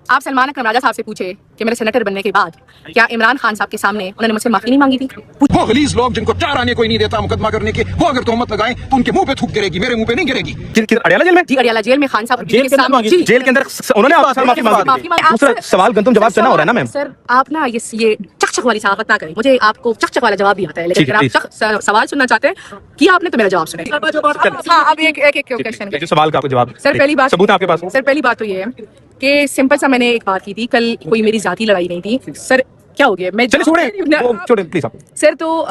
आप सलमान अकरम राजा साहब से पूछे कि मेरे सेनेटर बनने के बाद क्या इमरान खान साहब के सामने उन्होंने मुझसे माफी नहीं मांगी थी। वो गलीज लोग जिनको चार आने कोई नहीं देता मुकदमा करने के, वो अगर तोहमत लगाएं तो उनके मुंह पे थूक गिरेगी, मेरे मुंह पे नहीं गिरेगी। अड़ियाला जेल में? जी अड़ियाला जेल में खान साहब जेल के अंदर उन्होंने आपसे माफी मांगी। दूसरा सवाल गंतुम जवाब चलना हो रहा है ना मैम। सर आप ना ये चकचक वाली सहाफत ना करें, मुझे आपको चकचक वाला जवाब भी आता है, लेकिन अगर आप सवाल सुनना चाहते हैं किया आपने तो मेरा जवाब सुने। हाँ अब एक क्वेश्चन सवाल का जवाब सर। पहली बात सबूत आपके पास? सर पहली बात तो ये है कि सिंपल सा मैंने एक बात की थी, कल कोई मेरी जाती लड़ाई नहीं थी सर। क्या हो गया? मैं छोड़े प्लीज आप। सर तो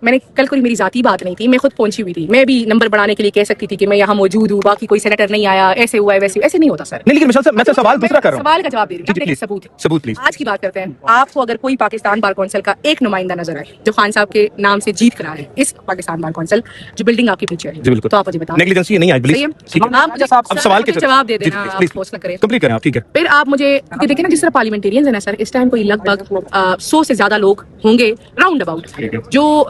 मैंने कल कोई मेरी जाती बात नहीं थी, मैं खुद पहुंची हुई थी। मैं भी नंबर बढ़ाने के लिए कह सकती थी कि मैं यहाँ मौजूद हूँ, बाकी कोई सेनेटर नहीं आया, ऐसे हुआ है वैसे, ऐसे नहीं होता सर। नहीं लेकिन मैं तो सवाल दूसरा कर रहा हूँ। सवाल का जवाब दे रही हूँ, सबूत प्लीज। आज की बात करते हैं। आपको अगर कोई पाकिस्तान बार कौंसिल का एक नुमाइंदा नजर आए जो खान साहब के नाम से जीत करा है इस पाकिस्तान बार कौंसिल जो बिल्डिंग आपके पीछे है, तो आप मुझे बताओ। नेग्लिजेंसी नहीं आई प्लीज। आप सवाल के जवाब दे देना, पोस्ट ना करें, कंप्लीट करें आप। ठीक है फिर आप मुझे देखिए ना, जिस तरह पार्लियामेंटेरियंस है ना सर, इस टाइम कोई लगभग 100 से ज्यादा लोग होंगे राउंड अबाउट जो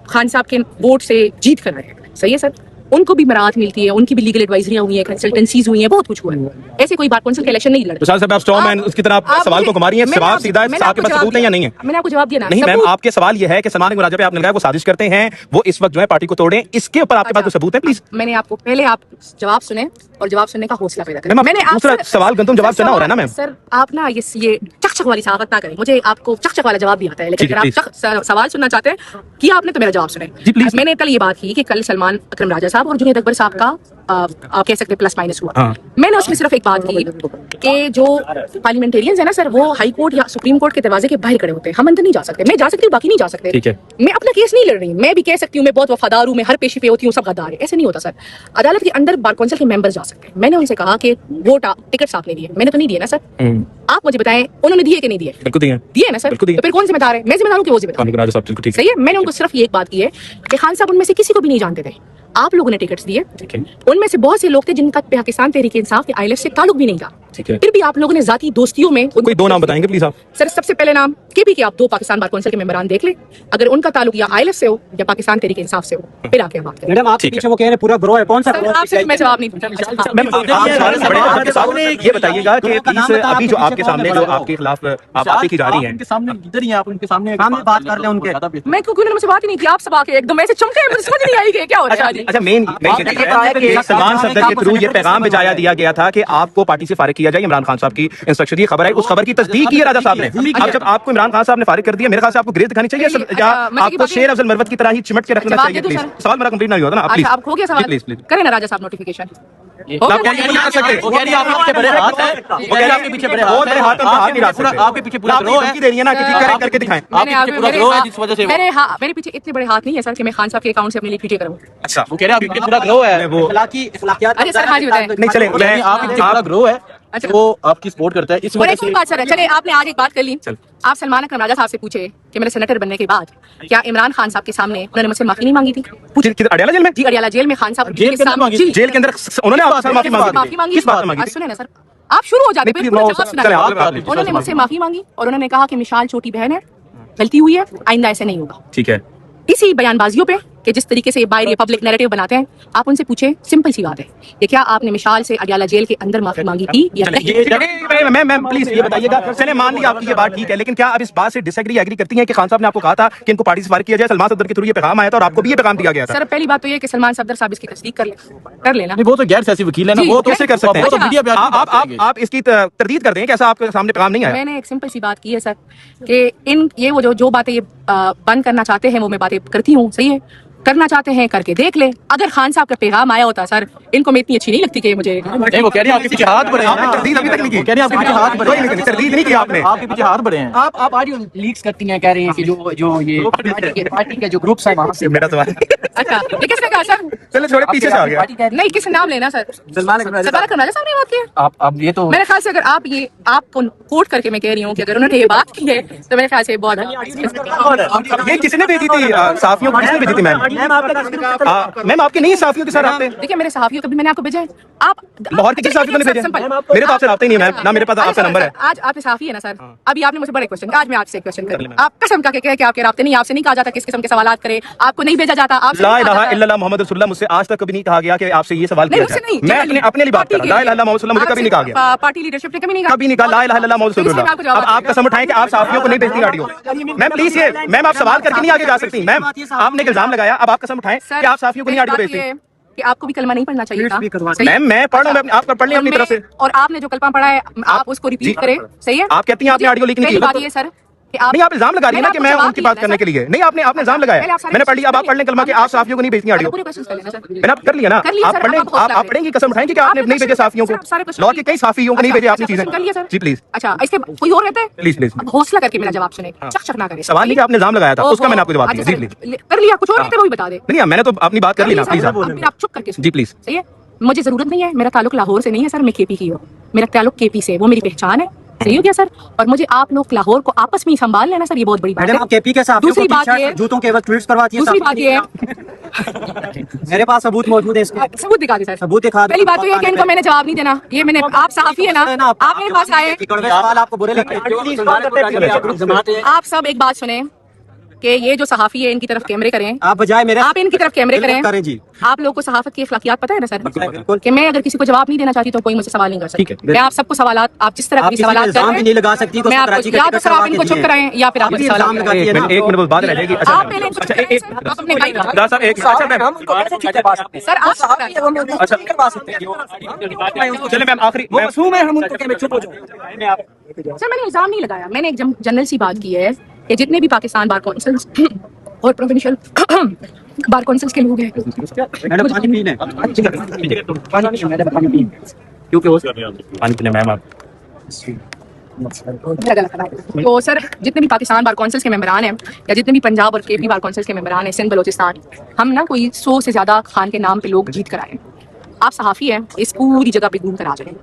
खान साहब के वोट से जीत कर रहे हैं। सही है सर, उनको भी मराहत मिलती है, उनकी भी लीगल एडवाइजरियां हुई है, कंसल्टेंसीज हुई है, बहुत कुछ हुआ है। ऐसे कोई बार कौंसिल के इलेक्शन नहीं लड़ते। साहब आप स्ट्रॉमैन उसकी तरह आप सवाल को घुमा रही हैं। सवाल सीधा है, आपके पास सबूत है या नहीं है? मैंने आपको जवाब दिया ना। नहीं मैम, आपके सवाल ये है कि सलमान राजा पे आपने लगाया वो साजिश करते हैं, वो इस वक्त जो है पार्टी को तोड़ें, इसके ऊपर आपके पास कोई सबूत है प्लीज? मैंने आपको पहले आप जवाब सुने और जवाब सुनने का हौसला पैदा करें। मैंने दूसरा सवाल गंतुम जवाब चलना हो रहा है ना मैम। सर आप ना ये चकचक वाली सहाफत ना करें, मुझे आपको चकचक वाला जवाब भी आता है, लेकिन अगर आप सवाल सुनना चाहते हैं किया आपने तो मेरा जवाब सुने। मैंने कल ये बात की कि कल सलमान अकरम राजा साहब और जुनैद अकबर साहब का आप कह सकते हैं प्लस माइनस हुआ। मैंने उसमें सिर्फ एक बात की कि जो पार्लियामेंटेरियंस है ना सर, वो हाई कोर्ट या सुप्रीम कोर्ट के दरवाजे के बाहर खड़े होते हैं। हम अंदर नहीं जा सकते, मैं जा सकती हूँ, बाकी नहीं जा सकते। ठीक है, मैं अपना केस नहीं लड़ रही, मैं भी कह सकती हूँ मैं बहुत वफादार हूँ, मैं हर पेशी पे होती हूँ, सब गद्दार है, ऐसे नहीं होता सर। अदालत के अंदर बार कौंसिल के मेंबर जा सकते हैं। मैंने उनसे कहा कि वोट टिकट आपने दिए, मैंने तो नहीं दिए ना सर। आप मुझे बताएं उन्होंने दिए कि नहीं दिए? बिल्कुल दिए। दिए ना सर, तो फिर कौन जिम्मेदार है? मैं जिम्मेदार हूँ कि वो जिम्मेदार? सही है। मैंने उनको सिर्फ ये एक बात की है कि खान साहब उनमें से किसी को भी नहीं जानते थे, आप लोगों ने टिकट्स दिए। उनमें से बहुत से लोग थे जिनका पाकिस्तान तहरीक इंसाफ या आईएलएफ से ताल्लुक भी नहीं था, फिर भी आप लोगों ने जाती दोस्तियों में कोई दो नाम बताएंगे प्लीज आप? सर सबसे पहले नाम केपी के आप 2 पाकिस्तान बार कौंसिल के मेंबरान देख ले, अगर उनका ताल्लुक या आईएलएफ से हो या पाकिस्तान तहरीक इंसाफ से हो, फिर आके बात करें। मैडम आपके पीछे वो कह रहे हैं पूरा ग्रोह है, कौन सा ग्रोह? आपसे मैं जवाब नहीं ये बताइएगा कि अभी जो आपके सामने जो आपके खिलाफ बातें की जा रही हैं, उनके सामने इधर ही आप उनके सामने बात कर ले उनके। मैं क्योंकि मुझसे बात ही नहीं की, आप सब आके एकदम ऐसे चमके, मुझे समझ नहीं आई कि क्या हो रहा है। अच्छा मेन सलमान सफदर के थ्रू ये पैगाम भिजाया दिया गया था कि आपको पार्टी से फारिग किया जाए। इमरान खान साहब की इंस्ट्रक्शन, ये खबर है, उस खबर की तस्दीक की है राजा साहब ने। अब जब आपको इमरान खान साहब ने फारिग कर दिया, मेरे ख्याल से आपको ग्रेस दिखानी चाहिए या आपको शेर अफजल मरवत की तरह ही चिमट के रखना चाहिए? प्लीज सवाल मेरा कंप्लीट नहीं होता ना, प्लीज आप हो गया सवाल, प्लीज करें ना राजा साहब नोटिफिकेशन। आपके पीछे बड़े मेरे पीछे इतने बड़े हाथ नहीं है सर कि मैं खान साहब के अकाउंट से अपने लिए ट्वीट करूं। अच्छा वो कह रहे हैं आपके पूरा ग्रोह है, वो अरे सर हाँ जी बताएं। नहीं चले, आपके पीछे पूरा ग्रोह है, अच्छा वो आपकी सपोर्ट करता है इस वजह से। बात सर, चले आपने आज एक बात कर ली। आप सलमान अकरम राजा साहब से पूछे कि मेरे सेनेटर बनने के बाद क्या इमरान खान साहब के सामने उन्होंने मुझसे माफी नहीं मांगी थी? अड़ियाला जेल में? जी अड़ियाला जेल में खान साहब जेल के अंदर उन्होंने आपसे माफी मांगी? किस बात मांगी? सुने ना सर, आप शुरू हो जाते हैं। उन्होंने मुझसे माफी मांगी और उन्होंने कहा कि मिशाल छोटी बहन है, गलती हुई है, आइंदा ऐसे नहीं होगा। ठीक है। इसी बयानबाजियों पे कि जिस तरीके से बाहर ये पब्लिक नैरेटिव बनाते हैं, आप उनसे पूछे, सिंपल सी बात है कि क्या आपने मिशाल से अडयाला जेल के अंदर माफी मांगी थी या नहीं? मैम प्लीज ये बताइएगा। चले मान लिया आपकी ये बात ठीक है, लेकिन क्या आप इस बात से डिसएग्री एग्री करती हैं कि खान साहब ने आपको कहा था कि इनको पार्टी से फारिग किया जाए? सलमान सफदर के थ्रू ये पैगाम आया था और आपको भी ये पैगाम दिया गया था। सर पहली बात तो ये कि सलमान सफदर साहब इसकी तस्दीक कर लेना। वो तो गैर सियासी वकील है ना, वो तो उससे कर सकते हैं। आप इसकी तरदीद कर दें कि ऐसा आपके सामने पैगाम नहीं आया। मैंने एक सिंपल सी बात की है सर कि ये वो जो बातें ये बंद करना चाहते हैं वो मैं बातें करती हूँ, सही है, करना चाहते हैं करके देख ले। अगर खान साहब का पैगाम आया होता सर, इनको मैं इतनी अच्छी नहीं लगती कि मुझे नहीं, वो कह रहे हैं आपके पीछे हाथ बढ़े हैं। आपने तरदीद अभी तक नहीं की। कह रहे हैं आपके पीछे हाथ बढ़े हैं, तरदीद नहीं की आपने, आपके पीछे हाथ बढ़े हैं। आप ऑडियो लीक्स करती हैं, कह रही हैं कि जो ये पार्टी के जो ग्रुप्स है वहां से मेरा सवाल। अच्छा ये किसने कहा सर? चलो थोड़े पीछे से आ गया। नहीं किस नाम लेना सर? सलमान अकरम राजा साहब ने बात की। आप ये तो मेरे ख्याल से अगर आपको कोट करके मैं कह रही हूँ कि अगर उन्होंने ये बात की है तो मेरे ख्याल से बहुत ये किसने भेजी थी? साफियों को किसने भेजी थी मैम? मैम आपके नहीं सहाफियों के साथ रब्ते? देखिए मेरे सहाफियों कभी मैंने आपको भेजा है? आप लाहौर के किस सहाफी को नहीं भेजे? मेरे तो आपसे रब्ता ही नहीं है मैम, ना मेरे पास आपका नंबर है। आज आपके सहाफी है ना सर, अभी आपने मुझे बड़े क्वेश्चन, आज मैं आपसे क्वेश्चन कर आप कसम का कहे कि आपके राब्ते नहीं, आपसे नहीं कहा जाता किस किस्म के सवाल करे, आपको नहीं भेजा जाता। आप ला इलाहा इल्लल्लाह मोहम्मद रसूलुल्लाह मुझसे आज तक कभी नहीं कहा गया कि आपसे ये सवाल किया जाए। मैं अपने लिए बात कर रहा हूं, ला इलाहा मोहम्मद रसूलुल्लाह मुझे कभी नहीं कहा गया, पार्टी लीडरशिप ने कभी नहीं कहा, कभी नहीं कहा ला इलाहा इल्लल्लाह मोहम्मद रसूलुल्लाह। अब आप कसम उठाएं कि आप सहाफियों को नहीं भेजती ऑडियो। मैम प्लीज ये मैम आप सवाल करके नहीं आगे जा सकती। मैम आपने एक इल्जाम लगाया, अब आप कसम उठाएं कि आप सहाफियों को नहीं ऑडियो भेजती। कि आपको भी कलमा नहीं पढ़ना चाहिए था। मैम मैं पढ़ रहा हूं, आप पढ़ लें अपनी तरफ से। और आपने जो कलमा पढ़ा है आप उसको रिपीट करें, सही है? आप कहती हैं आपने ऑडियो लीक नहीं की। बात ये सर कि नहीं आप इल्जाम लगा रही है ना कि मैं उनकी बात करने के लिए नहीं, आपने इल्जाम लगाया, मैंने पढ़ लिया। अब आप पढ़ लें कलमा कि आप सहाफियों को नहीं भेजती ऑडियो। मैंने आप कर लिया ना, आप पढ़ लें, आप पढ़ेंगे कसम उठाएंगे कि आपने नहीं भेजे सहाफियों को, लाहौर के कई सहाफियों को नहीं भेजे आपने चीजें। जी प्लीज। अच्छा इसके कोई और रहता है? प्लीज प्लीज हौसला करके मेरा जवाब सुने, चक ना करें। सवाल नहीं कि आपने इल्जाम लगाया था, उसका मैंने आपको जवाब दिया। जी प्लीज कर लिया, कुछ और रहते वो भी बता दे। नहीं मैंने तो अपनी बात कर ली ना, प्लीज आप चुप करके जी प्लीज। सही है, मुझे जरूरत नहीं है, मेरा ताल्लुक लाहौर से नहीं है सर, मैं केपी की हूँ, मेरा ताल्लुक केपी से, वो मेरी पहचान है। सही हो गया सर? और मुझे आप लोग लाहौर को आपस में ही संभाल लेना सर, ये बहुत बड़ी बात है। आप केपी के साथ दूसरी बात ये जूतों के ट्वीट्स करवाती है। दूसरी बात ये मेरे पास सबूत मौजूद है इसके। सबूत दिखा दे सर। सबूत दिखा। पहली बात तो ये कि इनको मैंने जवाब नहीं देना, ये मैंने आप सहाफी है ना, आप मेरे पास आए, सवाल आपको बुरे लगते हैं। आप सब एक बात सुने कि ये जो सहाफी है इनकी तरफ कैमरे करें, आप बजाय मेरे आप इनकी तरफ कैमरे करें जी। आप लोगों को सहाफत की अखलाकियात पता है ना सर, बिल्कुल। कि मैं अगर किसी को जवाब नहीं देना चाहती तो कोई मुझसे सवाल नहीं कर ठीक सकता। है। मैं आप सबको सवालात, आप जिस तरह के सवालात कर रहे हैं नहीं लगा सकती, मैं आपको या तो सर आप इनको चुप कराएं या फिर आप मुझे सवाल करें। एक मिनट बस बात रह जाएगी। आप पहले इनको चुप कराएं सर, आप अपने भाई को- साहब एक सर आप चले मैम आखिरी सर मैंने इल्जाम नहीं लगाया, मैंने एक जनरल सी बात की है कि जितने भी पाकिस्तान बार काउंसिल और प्रोविंशियल बार काउंसिल्स के लोग हैं, मैडम पानी पीने पानी पीने मैम आप तो सर जितने भी पाकिस्तान बार काउंसिल्स के मेंबरान हैं या जितने भी पंजाब और केपी बार काउंसिल्स के मेंबरान हैं, सिंध बलोचिस्तान, हम ना कोई 100 से ज्यादा खान के नाम पे लोग जीत कर आए। आप सहाफी हैं, इस पूरी जगह पे घूम कर आ जाए,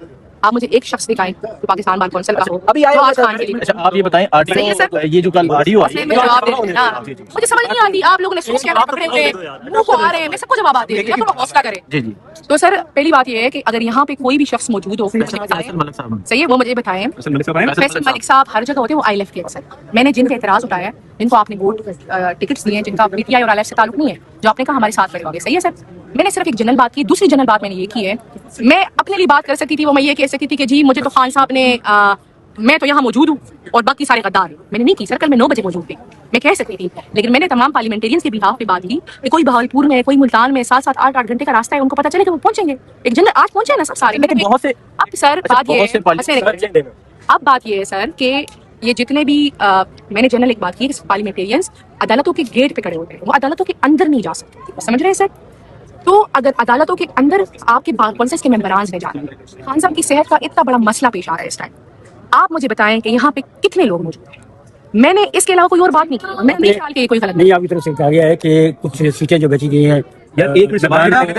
आप मुझे एक शख्स दिखाएं जो पाकिस्तान बार काउंसिल का हो अभी आया जो आज खान के लिए। अच्छा आप ये बताएं सही है सर। ऑडियो, ये जो कल ऑडियो आई मैं जवाब दे रही हूं ना, मुझे समझ नहीं आती, आप लोगों ने सोच के पकड़े हुए मुंह को आ रहे हैं, मैं सबको जवाब दे रही हूं, थोड़ा हौसला करें। जी जी तो सर पहली बात ये है कि अगर यहाँ पे कोई भी शख्स मौजूद हो, सही है, वो मुझे बताएं। फैसल मलिक साहब हर जगह होते हैं, वो ILF के अक्सर। मैंने जिनके एतराज उठाया है, जिनको आपने वोट टिकट्स दिए हैं, जिनका PTI और ILF से ताल्लुक नहीं है, जो आपने कहा हमारे साथ लड़वाओगे, सही है सर। मैंने सिर्फ एक जनरल बात की, दूसरी जनरल बात मैंने ये की है, मैं अपने लिए बात कर सकती थी, वो मैं ये कह सकती थी कि जी मुझे तो खान साहब ने मैं तो यहाँ मौजूद हूँ और बाकी सारे गद्दार हैं। मैंने नहीं की सर, कल मैं 9 बजे मौजूद थी, मैं कह सकती थी, लेकिन मैंने तमाम पार्लियामेंटेरियंस के बिहाफ पे बात की कि कोई बहावलपुर में, कोई मुल्तान में 7-7, 8-8 घंटे का रास्ता है, उनको पता चले कि वो पहुंचेंगे। एक जनरल आज पहुंचे ना सब सारे, बहुत से अब सर बात ये है, अब बात ये है सर कि ये जितने भी मैंने जनरल एक बात की, पार्लियामेंटेरियंस अदालतों के गेट पे खड़े होते हैं, वो अदालतों के अंदर नहीं जा सकते, समझ रहे हैं सर। तो अगर अदालतों के अंदर आपके बार काउंसिल्स के मेंबरान ने जाना, खान साहब की सेहत का इतना बड़ा मसला पेश आ रहा है इस टाइम, आप मुझे बताएं कि यहाँ पे कितने लोग मौजूद हैं। मैंने इसके अलावा कोई और बात नहीं की, मैं नहीं ख्याल कि ये कोई गलत नहीं, आपकी तरफ से कहा गया है कि कुछ सीटें जो बची गई हैं यार एक मिनट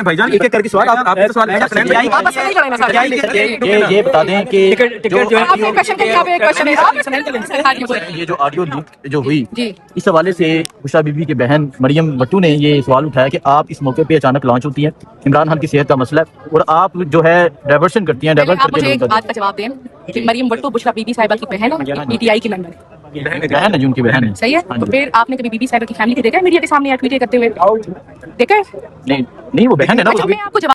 भाईजान एक एक करके सवाल आप तो सवाल आपस में नहीं लड़ना सर। ये बता दें कि आपने क्वेश्चन किया, आप एक क्वेश्चन है, आप सुनें। ये जो ऑडियो लीक जो हुई जी इस हवाले से बुशरा बीबी की बहन मरियम भट्टू ने ये सवाल उठाया कि आप इस मौके पे अचानक लॉन्च होती हैं, इमरान खान की सेहत का मसला है और आप जो है डाइवर्शन करती हैं, डाइवर्ट आप मुझे करके एक बात का जवाब दें कि मरियम भट्टो बुशरा बीबी साहिबा की बहन है, PTI की मेंबर है, बहन है जो उनकी बहन है। सही है। तो फिर आपने कभी बीबी साहिबा की फैमिली को देखा है मीडिया के सामने या ट्वीट करते हुए? देखा है? नहीं नहीं वो बहन है ना अच्छा मैं आपको जवाब